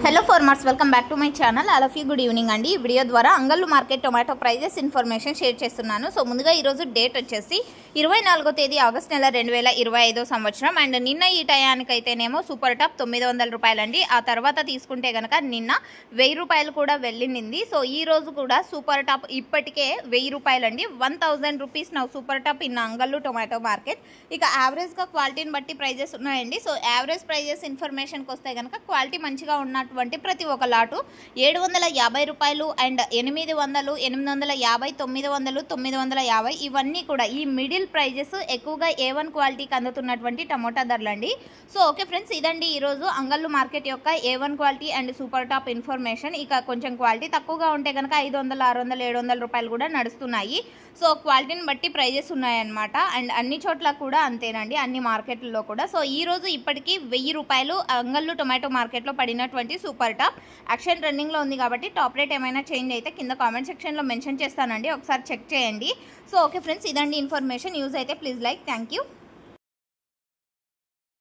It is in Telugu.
Hello farmers, welcome back to my channel. All of you good evening అండి. ఈ వీడియో ద్వారా Angallu market tomato prices information share చేస్తున్నాను. సో ముందుగా ఈరోజు డేట్ వచ్చేసి 24వ తేదీ ఆగస్ట్ నెల 2025 సంవత్సరం. అండ్ నిన్న ఈ టయానికైతేనేమో సూపర్ టాప్ 900 రూపాయలండి. ఆ తర్వాత తీసుకుంటే కనుక నిన్న 1000 రూపాయలు కూడా వెళ్ళింది. సో ఈ రోజు కూడా సూపర్ టాప్ ఇప్పటికే 1000 రూపాయలండి. 1000 rupees now super top in Angallu tomato market. ఇక యావరేజ్గా క్వాలిటీని బట్టి ప్రైజెస్ ఉన్నాయండి. సో యావరేజ్ ప్రైజెస్ ఇన్ఫర్మేషన్కి వస్తే కనుక క్వాలిటీ మంచిగా ఉన్నటువంటి ప్రతి ఒక్క లాటు 750 రూపాయలు అండ్ 800, 850, 900, 950 ఇవన్నీ కూడా ఈ మిడిల్ ప్రైజెస్ ఎక్కువగా A1 క్వాలిటీకి అందుతున్నటువంటి టమోటా ధరలండి. సో ఓకే ఫ్రెండ్స్, ఇదండి ఈరోజు అంగళ్ళు మార్కెట్ యొక్క A1 quality and super top information. ఇక కొంచెం క్వాలిటీ తక్కువగా ఉంటే కనుక 500, 600, 700 రూపాయలు కూడా నడుస్తున్నాయి. సో క్వాలిటీని బట్టి ప్రైజెస్ ఉన్నాయన్నమాట. అండ్ అన్ని చోట్ల కూడా అంతేనండి, అన్ని మార్కెట్లలో కూడా. సో ఈ రోజు ఇప్పటికీ 1000 రూపాయలు అంగళ్ళు టొమాటో మార్కెట్లో పడినటువంటి సూపర్ టాప్ యాక్షన్ రన్నింగ్లో ఉంది కాబట్టి టాప్ రేట్ ఏమైనా చేంజ్ అయితే కింద కామెంట్ సెక్షన్లో మెన్షన్ చేస్తానండి, ఒకసారి చెక్ చేయండి. సో ఓకే ఫ్రెండ్స్, ఇదండి ఇన్ఫర్మేషన్. యూజ్ అయితే ప్లీజ్ లైక్. Thank you.